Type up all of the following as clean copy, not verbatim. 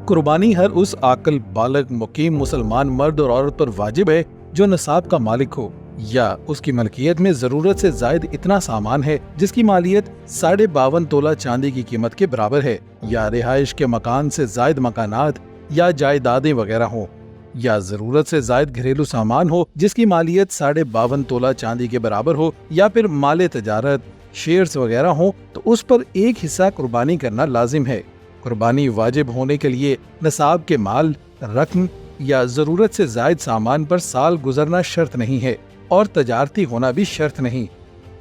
कुर्बानी हर उस आकल बालग मुकीम मुसलमान मर्द और औरत पर वाजिब है जो निसाब का मालिक हो या उसकी मलकियत में जरूरत से जायद इतना सामान है जिसकी मालियत 52.5 तोला चांदी की कीमत के बराबर है, या रिहाइश के मकान से जायद मकानात या जायदादें वगैरह हो, या जरूरत से जायद घरेलू सामान हो जिसकी मालियत 52.5 तोला चांदी के बराबर हो, या फिर माले तजारत शेयर्स वगैरह हो, तो उस पर एक हिस्सा कुर्बानी करना लाजिम है। कुर्बानी वाजिब होने के लिए निसाब के माल, रकम या जरूरत से जायद सामान पर साल गुजरना शर्त नहीं है और तजारती होना भी शर्त नहीं।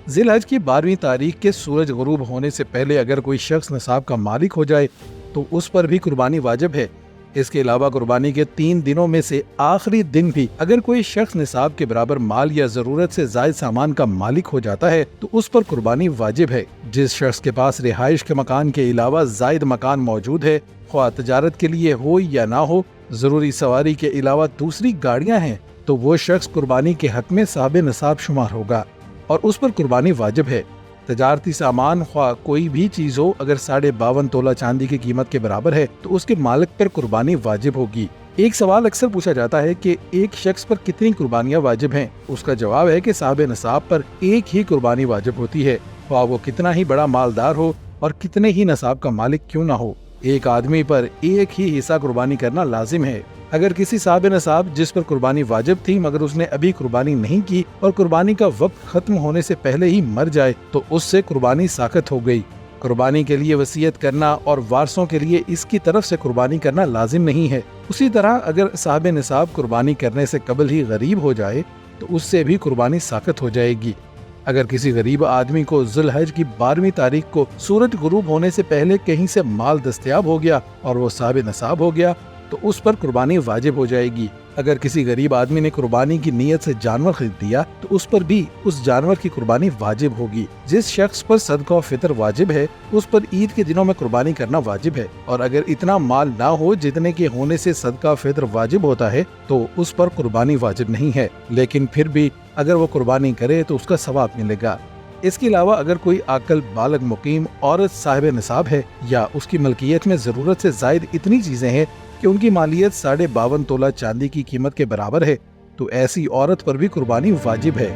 जिलहज की 12वीं तारीख के सूरज गुरूब होने से पहले अगर कोई शख्स निसाब का मालिक हो जाए तो उस पर भी कुर्बानी वाजिब है। इसके अलावा कुर्बानी के 3 दिनों में से आखिरी दिन भी अगर कोई शख्स निसाब के बराबर माल या जरूरत से जायद सामान का मालिक हो जाता है तो उस पर कुर्बानी वाजिब है। जिस शख्स के पास रिहाइश के मकान के अलावा जायद मकान मौजूद है, ख्वाह तजारत के लिए हो या ना हो, जरूरी सवारी के अलावा दूसरी गाड़ियां हैं, तो वो शख्स कुर्बानी के हक में साहब निसाब शुमार होगा और उस पर कुर्बानी वाजिब है। तजारती सामान ख्वाह कोई भी चीज हो अगर 52.5 तोला चांदी की कीमत के बराबर है तो उसके मालिक पर कुर्बानी वाजिब होगी। एक सवाल अक्सर पूछा जाता है कि एक शख्स पर कितनी कुर्बानियां वाजिब हैं। उसका जवाब है कि साहब निसाब पर एक ही कुर्बानी वाजिब होती है, ख्वाह वो कितना ही बड़ा मालदार हो और कितने ही निसाब का मालिक क्यों ना हो। एक आदमी पर एक ही हिस्सा कुर्बानी करना लाजिम है। अगर किसी साहब निसाब जिस पर कुर्बानी वाजिब थी मगर उसने अभी कुर्बानी नहीं की और कुर्बानी का वक्त खत्म होने से पहले ही मर जाए तो उससे कुर्बानी साकत हो गई। कुर्बानी के लिए वसीयत करना और वारसों के लिए इसकी तरफ से कुर्बानी करना लाजिम नहीं है। उसी तरह अगर साहब निसाब कुर्बानी करने से कबल ही गरीब हो जाए तो उससे भी कुर्बानी साकत हो जाएगी। अगर किसी गरीब आदमी को ज़ुल्हज की 12वीं तारीख को सूरज गुरूब होने से पहले कहीं से माल दस्तयाब हो गया और वो साहब निसाब हो गया तो उस पर कुर्बानी वाजिब हो जाएगी। अगर किसी गरीब आदमी ने कुर्बानी की नीयत से जानवर खरीद दिया तो उस पर भी उस जानवर की कुर्बानी वाजिब होगी। जिस शख्स पर सदका फितर वाजिब है उस पर ईद के दिनों में कुर्बानी करना वाजिब है, और अगर इतना माल ना हो जितने के होने से सदका फितर वाजिब होता है तो उस पर कुर्बानी वाजिब नहीं है, लेकिन फिर भी अगर वो कुर्बानी करे तो उसका सवाब मिलेगा। इसके अलावा अगर कोई आकल बालग मुकीम औरत साहिब निसाब है या उसकी मलकियत में जरूरत से जायद इतनी चीजें हैं कि उनकी मालियत 52.5 तोला चांदी की कीमत के बराबर है तो ऐसी औरत पर भी कुर्बानी वाजिब है।